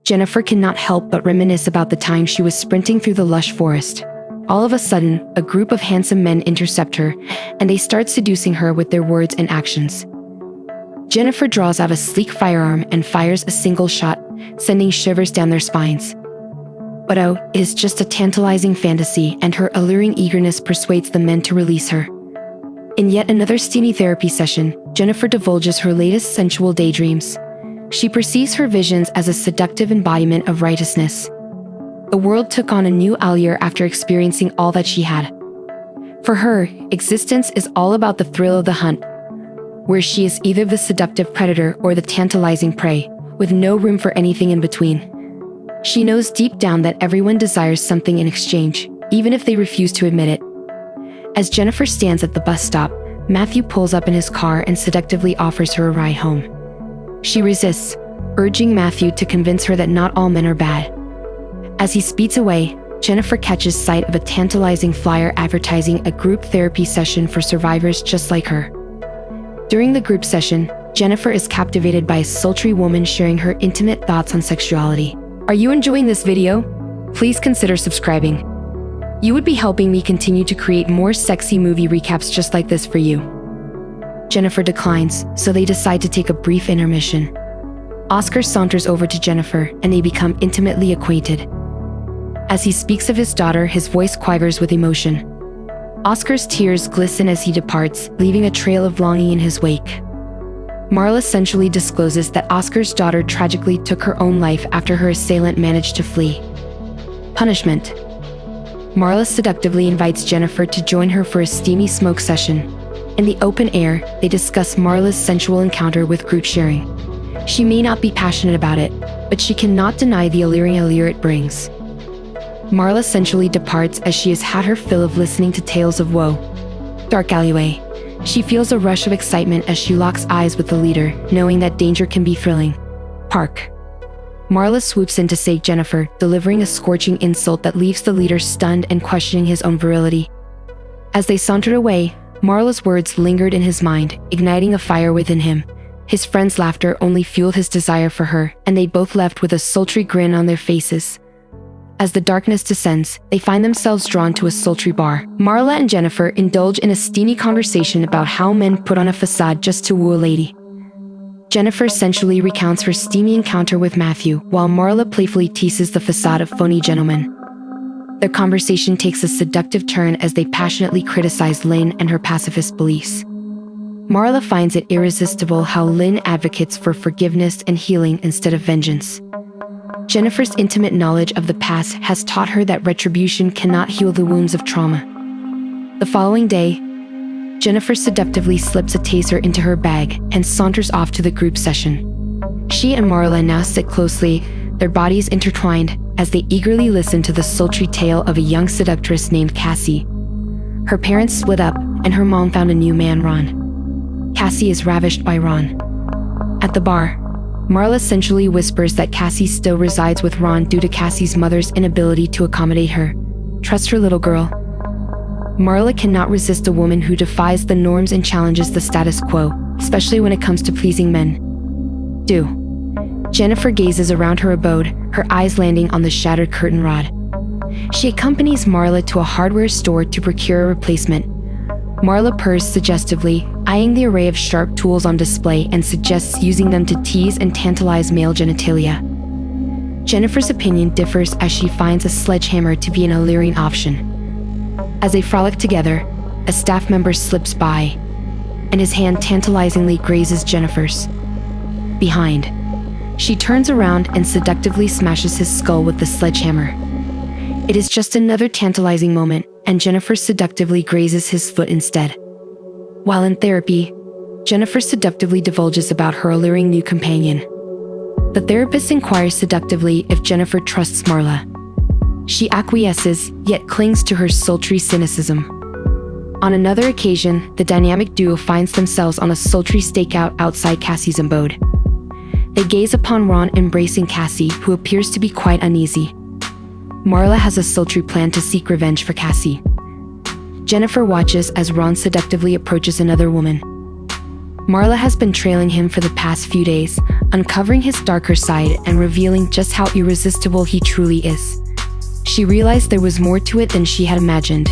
Jennifer cannot help but reminisce about the time she was sprinting through the lush forest. All of a sudden, a group of handsome men intercept her, and they start seducing her with their words and actions. Jennifer draws out a sleek firearm and fires a single shot, sending shivers down their spines. But oh, it is just a tantalizing fantasy, and her alluring eagerness persuades the men to release her. In yet another steamy therapy session, Jennifer divulges her latest sensual daydreams. She perceives her visions as a seductive embodiment of righteousness. The world took on a new allure after experiencing all that she had. For her, existence is all about the thrill of the hunt, where she is either the seductive predator or the tantalizing prey, with no room for anything in between. She knows deep down that everyone desires something in exchange, even if they refuse to admit it. As Jennifer stands at the bus stop, Matthew pulls up in his car and seductively offers her a ride home. She resists, urging Matthew to convince her that not all men are bad. As he speeds away, Jennifer catches sight of a tantalizing flyer advertising a group therapy session for survivors just like her. During the group session, Jennifer is captivated by a sultry woman sharing her intimate thoughts on sexuality. Are you enjoying this video? Please consider subscribing. You would be helping me continue to create more sexy movie recaps just like this for you. Jennifer declines, so they decide to take a brief intermission. Oscar saunters over to Jennifer, and they become intimately acquainted. As he speaks of his daughter, his voice quivers with emotion. Oscar's tears glisten as he departs, leaving a trail of longing in his wake. Marla sensually discloses that Oscar's daughter tragically took her own life after her assailant managed to flee. Punishment. Marla seductively invites Jennifer to join her for a steamy smoke session. In the open air, they discuss Marla's sensual encounter with group sharing. She may not be passionate about it, but she cannot deny the alluring allure it brings. Marla sensually departs as she has had her fill of listening to tales of woe. Dark alleyway. She feels a rush of excitement as she locks eyes with the leader, knowing that danger can be thrilling. Park. Marla swoops in to save Jennifer, delivering a scorching insult that leaves the leader stunned and questioning his own virility. As they sauntered away, Marla's words lingered in his mind, igniting a fire within him. His friend's laughter only fueled his desire for her, and they both left with a sultry grin on their faces. As the darkness descends, they find themselves drawn to a sultry bar. Marla and Jennifer indulge in a steamy conversation about how men put on a facade just to woo a lady. Jennifer sensually recounts her steamy encounter with Matthew, while Marla playfully teases the facade of phony gentlemen. Their conversation takes a seductive turn as they passionately criticize Lynn and her pacifist beliefs. Marla finds it irresistible how Lynn advocates for forgiveness and healing instead of vengeance. Jennifer's intimate knowledge of the past has taught her that retribution cannot heal the wounds of trauma. The following day, Jennifer seductively slips a taser into her bag and saunters off to the group session. She and Marla now sit closely, their bodies intertwined, as they eagerly listen to the sultry tale of a young seductress named Cassie. Her parents split up, and her mom found a new man, Ron. Cassie is ravished by Ron. At the bar, Marla sensually whispers that Cassie still resides with Ron due to Cassie's mother's inability to accommodate her. Trust her, little girl. Marla cannot resist a woman who defies the norms and challenges the status quo, especially when it comes to pleasing men. Jennifer gazes around her abode, her eyes landing on the shattered curtain rod. She accompanies Marla to a hardware store to procure a replacement. Marla purrs suggestively, eyeing the array of sharp tools on display, and suggests using them to tease and tantalize male genitalia. Jennifer's opinion differs as she finds a sledgehammer to be an alluring option. As they frolic together, a staff member slips by, and his hand tantalizingly grazes Jennifer's behind. She turns around and seductively smashes his skull with the sledgehammer. It is just another tantalizing moment, and Jennifer seductively grazes his foot instead. While in therapy, Jennifer seductively divulges about her alluring new companion. The therapist inquires seductively if Jennifer trusts Marla. She acquiesces, yet clings to her sultry cynicism. On another occasion, the dynamic duo finds themselves on a sultry stakeout outside Cassie's abode. They gaze upon Ron embracing Cassie, who appears to be quite uneasy. Marla has a sultry plan to seek revenge for Cassie. Jennifer watches as Ron seductively approaches another woman. Marla has been trailing him for the past few days, uncovering his darker side and revealing just how irresistible he truly is. She realized there was more to it than she had imagined.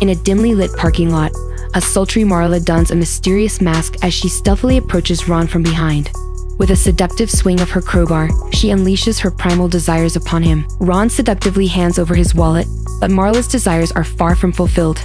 In a dimly lit parking lot, a sultry Marla dons a mysterious mask as she stealthily approaches Ron from behind. With a seductive swing of her crowbar, she unleashes her primal desires upon him. Ron seductively hands over his wallet, but Marla's desires are far from fulfilled.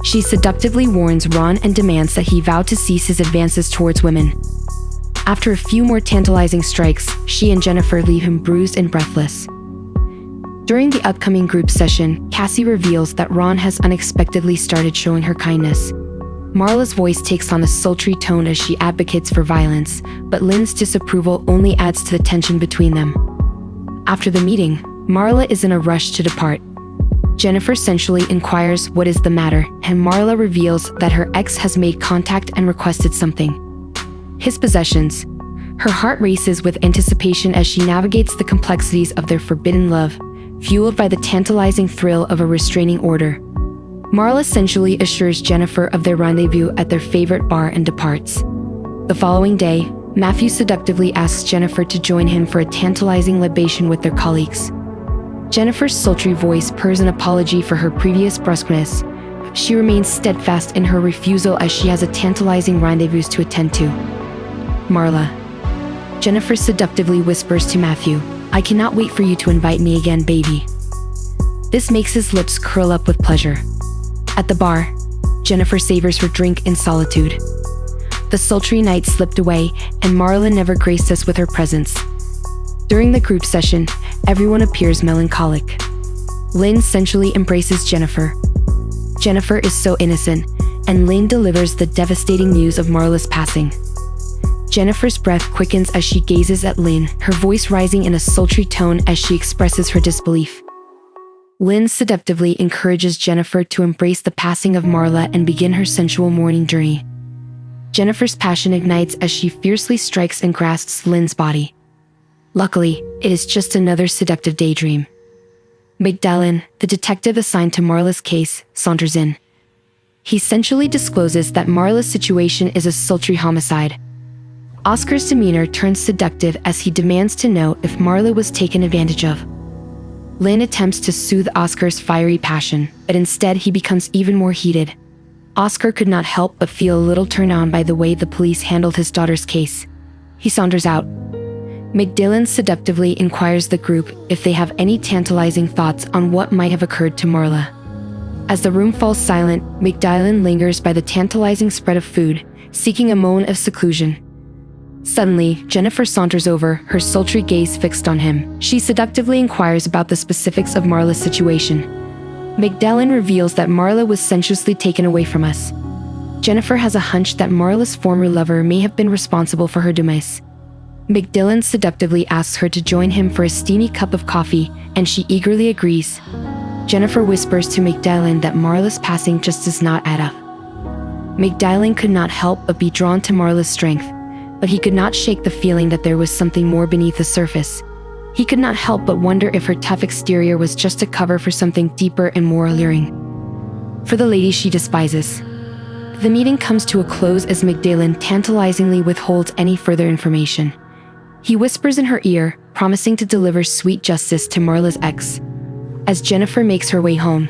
She seductively warns Ron and demands that he vow to cease his advances towards women. After a few more tantalizing strikes, she and Jennifer leave him bruised and breathless. During the upcoming group session, Cassie reveals that Ron has unexpectedly started showing her kindness. Marla's voice takes on a sultry tone as she advocates for violence, but Lynn's disapproval only adds to the tension between them. After the meeting, Marla is in a rush to depart. Jennifer sensually inquires what is the matter, and Marla reveals that her ex has made contact and requested something. His possessions. Her heart races with anticipation as she navigates the complexities of their forbidden love, fueled by the tantalizing thrill of a restraining order. Marla sensually assures Jennifer of their rendezvous at their favorite bar and departs. The following day, Matthew seductively asks Jennifer to join him for a tantalizing libation with their colleagues. Jennifer's sultry voice purrs an apology for her previous brusqueness. She remains steadfast in her refusal as she has a tantalizing rendezvous to attend to. Marla. Jennifer seductively whispers to Matthew, "I cannot wait for you to invite me again, baby." This makes his lips curl up with pleasure. At the bar, Jennifer savors her drink in solitude. The sultry night slipped away, and Marla never graced us with her presence. During the group session, everyone appears melancholic. Lynn sensually embraces Jennifer. Jennifer is so innocent, and Lynn delivers the devastating news of Marla's passing. Jennifer's breath quickens as she gazes at Lynn, her voice rising in a sultry tone as she expresses her disbelief. Lynn seductively encourages Jennifer to embrace the passing of Marla and begin her sensual mourning journey. Jennifer's passion ignites as she fiercely strikes and grasps Lynn's body. Luckily, it is just another seductive daydream. Magdalene, the detective assigned to Marla's case, saunters in. He sensually discloses that Marla's situation is a sultry homicide. Oscar's demeanor turns seductive as he demands to know if Marla was taken advantage of. Lynn attempts to soothe Oscar's fiery passion, but instead he becomes even more heated. Oscar could not help but feel a little turned on by the way the police handled his daughter's case. He saunters out. Magdalene seductively inquires the group if they have any tantalizing thoughts on what might have occurred to Marla. As the room falls silent, Magdalene lingers by the tantalizing spread of food, seeking a moment of seclusion. Suddenly, Jennifer saunters over, her sultry gaze fixed on him. She seductively inquires about the specifics of Marla's situation. Magdalene reveals that Marla was sensuously taken away from us. Jennifer has a hunch that Marla's former lover may have been responsible for her demise. Magdalene seductively asks her to join him for a steamy cup of coffee, and she eagerly agrees. Jennifer whispers to Magdalene that Marla's passing just does not add up. Magdalene could not help but be drawn to Marla's strength, but he could not shake the feeling that there was something more beneath the surface. He could not help but wonder if her tough exterior was just a cover for something deeper and more alluring. For the lady she despises. The meeting comes to a close as Magdalene tantalizingly withholds any further information. He whispers in her ear, promising to deliver sweet justice to Marla's ex. As Jennifer makes her way home,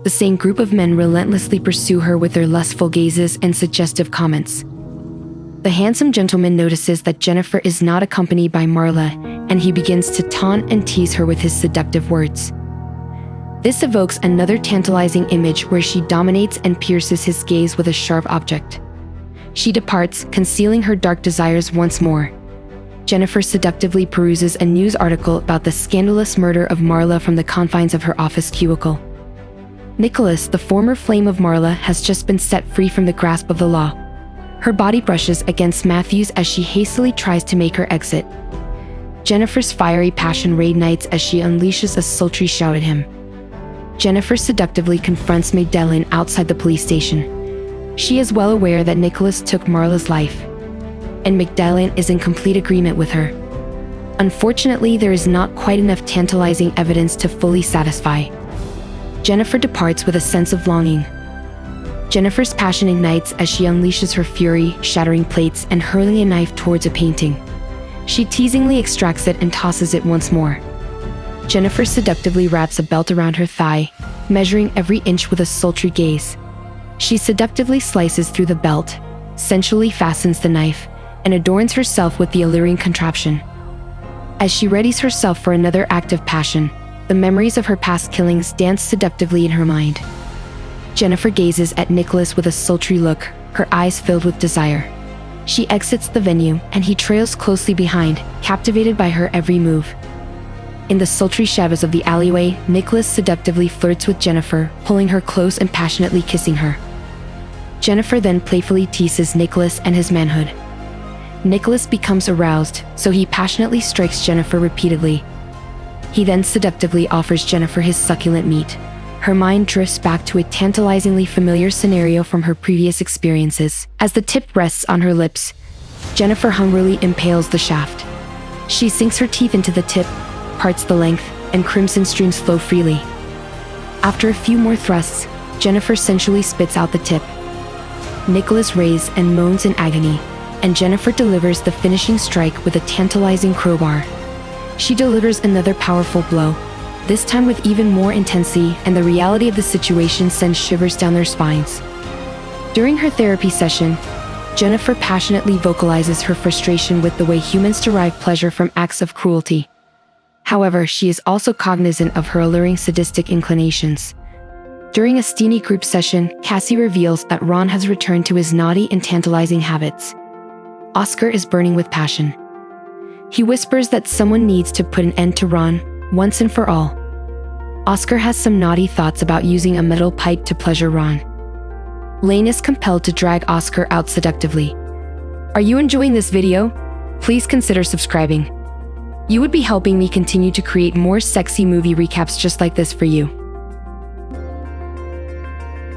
the same group of men relentlessly pursue her with their lustful gazes and suggestive comments. The handsome gentleman notices that Jennifer is not accompanied by Marla, and he begins to taunt and tease her with his seductive words. This evokes another tantalizing image where she dominates and pierces his gaze with a sharp object. She departs, concealing her dark desires once more. Jennifer seductively peruses a news article about the scandalous murder of Marla from the confines of her office cubicle. Nicholas, the former flame of Marla, has just been set free from the grasp of the law. Her body brushes against Matthew's as she hastily tries to make her exit. Jennifer's fiery passion reignites as she unleashes a sultry shout at him. Jennifer seductively confronts Magdalene outside the police station. She is well aware that Nicholas took Marla's life, and Magdalene is in complete agreement with her. Unfortunately, there is not quite enough tantalizing evidence to fully satisfy. Jennifer departs with a sense of longing. Jennifer's passion ignites as she unleashes her fury, shattering plates and hurling a knife towards a painting. She teasingly extracts it and tosses it once more. Jennifer seductively wraps a belt around her thigh, measuring every inch with a sultry gaze. She seductively slices through the belt, sensually fastens the knife, and adorns herself with the alluring contraption. As she readies herself for another act of passion, the memories of her past killings dance seductively in her mind. Jennifer gazes at Nicholas with a sultry look, her eyes filled with desire. She exits the venue, and he trails closely behind, captivated by her every move. In the sultry shadows of the alleyway, Nicholas seductively flirts with Jennifer, pulling her close and passionately kissing her. Jennifer then playfully teases Nicholas and his manhood. Nicholas becomes aroused, so he passionately strikes Jennifer repeatedly. He then seductively offers Jennifer his succulent meat. Her mind drifts back to a tantalizingly familiar scenario from her previous experiences. As the tip rests on her lips, Jennifer hungrily impales the shaft. She sinks her teeth into the tip, parts the length, and crimson streams flow freely. After a few more thrusts, Jennifer sensually spits out the tip. Nicholas raves and moans in agony, and Jennifer delivers the finishing strike with a tantalizing crowbar. She delivers another powerful blow, this time with even more intensity, and the reality of the situation sends shivers down their spines. During her therapy session, Jennifer passionately vocalizes her frustration with the way humans derive pleasure from acts of cruelty. However, she is also cognizant of her alluring sadistic inclinations. During a steamy group session, Cassie reveals that Ron has returned to his naughty and tantalizing habits. Oscar is burning with passion. He whispers that someone needs to put an end to Ron, once and for all. Oscar has some naughty thoughts about using a metal pipe to pleasure Ron. Lane is compelled to drag Oscar out seductively. Are you enjoying this video? Please consider subscribing. You would be helping me continue to create more sexy movie recaps just like this for you.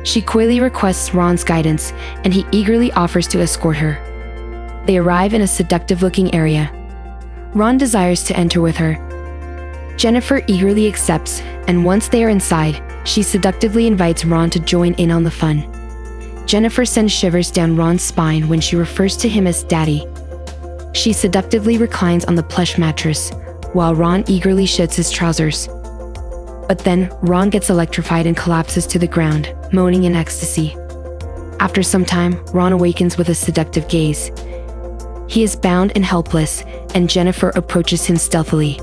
She coyly requests Ron's guidance, and he eagerly offers to escort her. They arrive in a seductive-looking area. Ron desires to enter with her. Jennifer eagerly accepts, and once they are inside, she seductively invites Ron to join in on the fun. Jennifer sends shivers down Ron's spine when she refers to him as Daddy. She seductively reclines on the plush mattress, while Ron eagerly sheds his trousers. But then, Ron gets electrified and collapses to the ground, moaning in ecstasy. After some time, Ron awakens with a seductive gaze. He is bound and helpless, and Jennifer approaches him stealthily.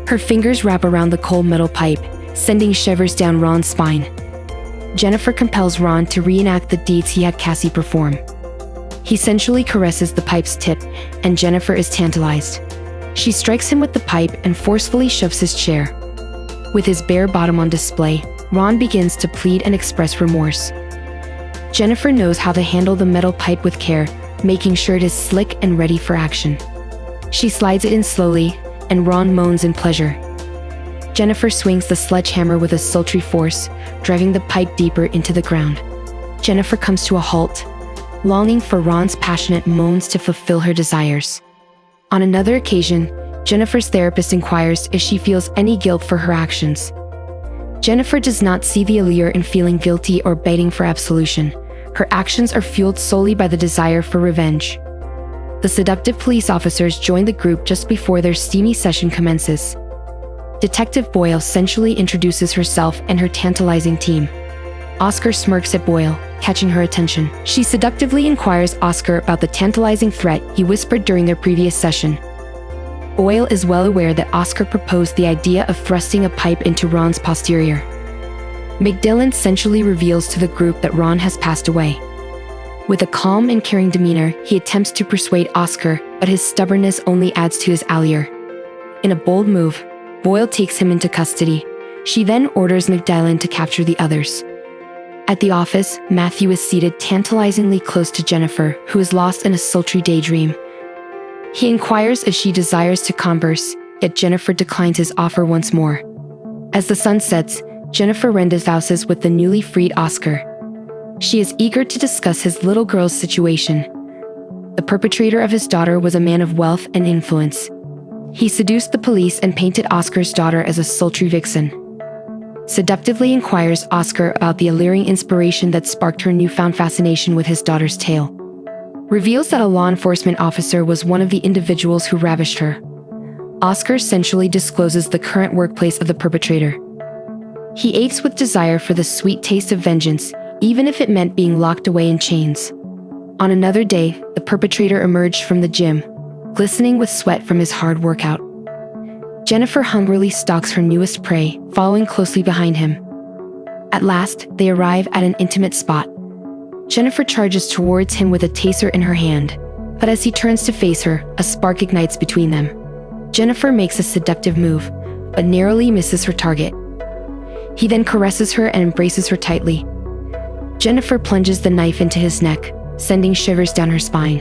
Her fingers wrap around the cold metal pipe, sending shivers down Ron's spine. Jennifer compels Ron to reenact the deeds he had Cassie perform. He sensually caresses the pipe's tip, and Jennifer is tantalized. She strikes him with the pipe and forcefully shoves his chair. With his bare bottom on display, Ron begins to plead and express remorse. Jennifer knows how to handle the metal pipe with care, making sure it is slick and ready for action. She slides it in slowly, and Ron moans in pleasure. Jennifer swings the sledgehammer with a sultry force, driving the pipe deeper into the ground. Jennifer comes to a halt, longing for Ron's passionate moans to fulfill her desires. On another occasion, Jennifer's therapist inquires if she feels any guilt for her actions. Jennifer does not see the allure in feeling guilty or begging for absolution. Her actions are fueled solely by the desire for revenge. The seductive police officers join the group just before their steamy session commences. Detective Boyle sensually introduces herself and her tantalizing team. Oscar smirks at Boyle, catching her attention. She seductively inquires Oscar about the tantalizing threat he whispered during their previous session. Boyle is well aware that Oscar proposed the idea of thrusting a pipe into Ron's posterior. McDillon sensually reveals to the group that Ron has passed away. With a calm and caring demeanor, he attempts to persuade Oscar, but his stubbornness only adds to his allure. In a bold move, Boyle takes him into custody. She then orders McDillon to capture the others. At the office, Matthew is seated tantalizingly close to Jennifer, who is lost in a sultry daydream. He inquires if she desires to converse, yet Jennifer declines his offer once more. As the sun sets, Jennifer rendezvouses with the newly freed Oscar. She is eager to discuss his little girl's situation. The perpetrator of his daughter was a man of wealth and influence. He seduced the police and painted Oscar's daughter as a sultry vixen. Seductively inquires Oscar about the alluring inspiration that sparked her newfound fascination with his daughter's tale. reveals that a law enforcement officer was one of the individuals who ravished her. Oscar sensually discloses the current workplace of the perpetrator. He aches with desire for the sweet taste of vengeance, even if it meant being locked away in chains. On another day, the perpetrator emerged from the gym, glistening with sweat from his hard workout. Jennifer hungrily stalks her newest prey, following closely behind him. At last, they arrive at an intimate spot. Jennifer charges towards him with a taser in her hand, but as he turns to face her, a spark ignites between them. Jennifer makes a seductive move, but narrowly misses her target. He then caresses her and embraces her tightly. Jennifer plunges the knife into his neck, sending shivers down her spine.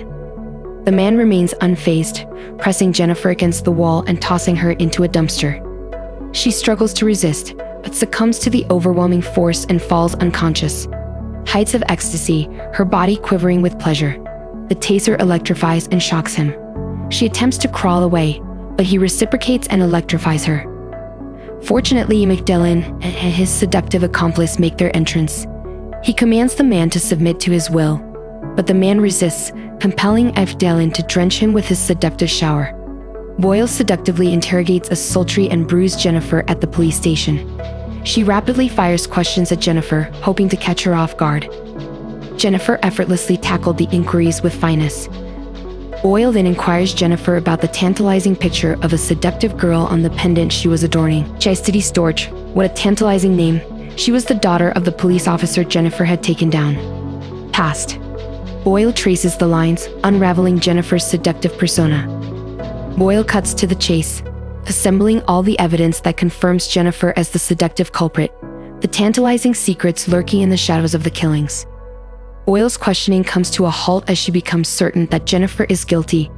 The man remains unfazed, pressing Jennifer against the wall and tossing her into a dumpster. She struggles to resist, but succumbs to the overwhelming force and falls unconscious. Heights of ecstasy, her body quivering with pleasure. The taser electrifies and shocks him. She attempts to crawl away, but he reciprocates and electrifies her. Fortunately, Magdalene and his seductive accomplice make their entrance. He commands the man to submit to his will, but the man resists, compelling Magdalene to drench him with his seductive shower. Boyle seductively interrogates a sultry and bruised Jennifer at the police station. She rapidly fires questions at Jennifer, hoping to catch her off guard. Jennifer effortlessly tackled the inquiries with finesse. Boyle then inquires Jennifer about the tantalizing picture of a seductive girl on the pendant she was adorning. Chastity Storch, what a tantalizing name. She was the daughter of the police officer Jennifer had taken down. Past. Boyle traces the lines, unraveling Jennifer's seductive persona. Boyle cuts to the chase, assembling all the evidence that confirms Jennifer as the seductive culprit, the tantalizing secrets lurking in the shadows of the killings. Boyle's questioning comes to a halt as she becomes certain that Jennifer is guilty.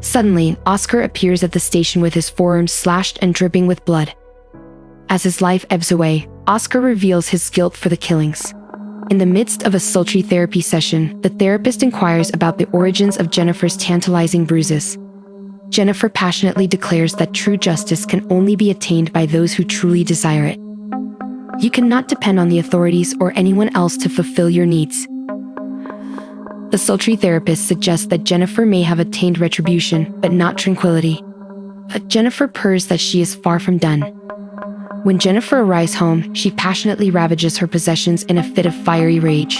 Suddenly, Oscar appears at the station with his forearms slashed and dripping with blood. As his life ebbs away, Oscar reveals his guilt for the killings. In the midst of a sultry therapy session, the therapist inquires about the origins of Jennifer's tantalizing bruises. Jennifer passionately declares that true justice can only be attained by those who truly desire it. You cannot depend on the authorities or anyone else to fulfill your needs. The sultry therapist suggests that Jennifer may have attained retribution, but not tranquility. But Jennifer purrs that she is far from done. When Jennifer arrives home, she passionately ravages her possessions in a fit of fiery rage.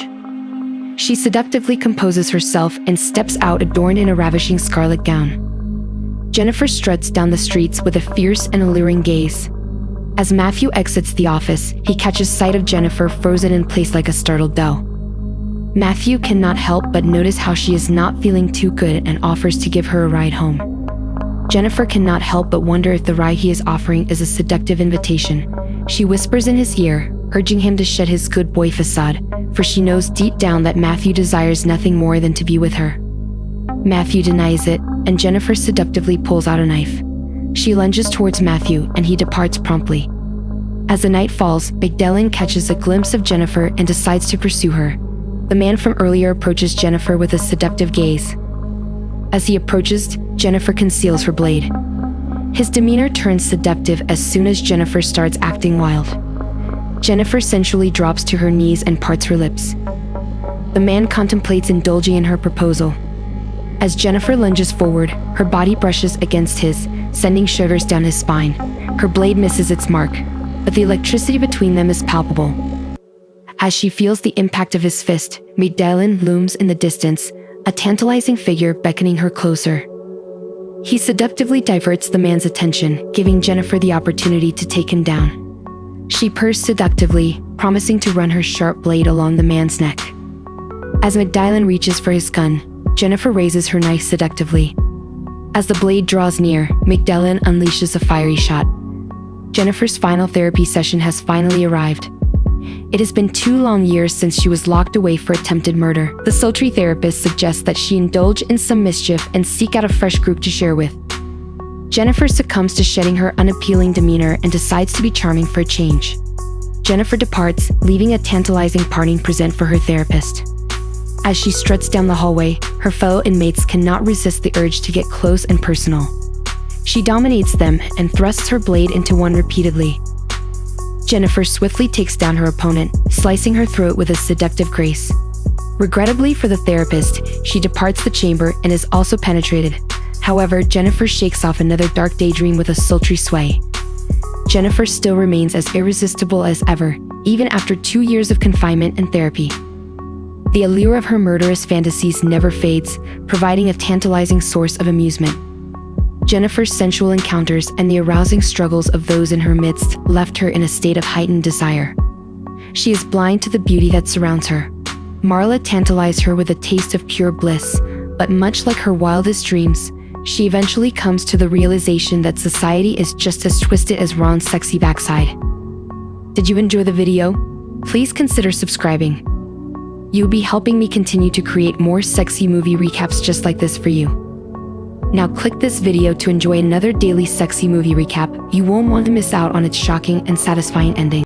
She seductively composes herself and steps out adorned in a ravishing scarlet gown. Jennifer struts down the streets with a fierce and alluring gaze. As Matthew exits the office, he catches sight of Jennifer frozen in place like a startled doe. Matthew cannot help but notice how she is not feeling too good and offers to give her a ride home. Jennifer cannot help but wonder if the ride he is offering is a seductive invitation. She whispers in his ear, urging him to shed his good boy facade, for she knows deep down that Matthew desires nothing more than to be with her. Matthew denies it, and Jennifer seductively pulls out a knife. She lunges towards Matthew, and he departs promptly. As the night falls, Magdalene catches a glimpse of Jennifer and decides to pursue her. The man from earlier approaches Jennifer with a seductive gaze. As he approaches, Jennifer conceals her blade. His demeanor turns seductive as soon as Jennifer starts acting wild. Jennifer sensually drops to her knees and parts her lips. The man contemplates indulging in her proposal. As Jennifer lunges forward, her body brushes against his, sending shivers down his spine. Her blade misses its mark, but the electricity between them is palpable. As she feels the impact of his fist, Magdalene looms in the distance, a tantalizing figure beckoning her closer. He seductively diverts the man's attention, giving Jennifer the opportunity to take him down. She purrs seductively, promising to run her sharp blade along the man's neck. As Magdalene reaches for his gun, Jennifer raises her knife seductively. As the blade draws near, Magdalene unleashes a fiery shot. Jennifer's final therapy session has finally arrived. It has been 2 long years since she was locked away for attempted murder. The sultry therapist suggests that she indulge in some mischief and seek out a fresh group to share with. Jennifer succumbs to shedding her unappealing demeanor and decides to be charming for a change. Jennifer departs, leaving a tantalizing parting present for her therapist. As she struts down the hallway, her fellow inmates cannot resist the urge to get close and personal. She dominates them and thrusts her blade into one repeatedly. Jennifer swiftly takes down her opponent, slicing her throat with a seductive grace. Regrettably for the therapist, she departs the chamber and is also penetrated. However, Jennifer shakes off another dark daydream with a sultry sway. Jennifer still remains as irresistible as ever, even after 2 years of confinement and therapy. The allure of her murderous fantasies never fades, providing a tantalizing source of amusement. Jennifer's sensual encounters and the arousing struggles of those in her midst left her in a state of heightened desire. She is blind to the beauty that surrounds her. Marla tantalized her with a taste of pure bliss, but much like her wildest dreams, she eventually comes to the realization that society is just as twisted as Ron's sexy backside. Did you enjoy the video? Please consider subscribing. You'll be helping me continue to create more sexy movie recaps just like this for you. Now click this video to enjoy another daily sexy movie recap. You won't want to miss out on its shocking and satisfying ending.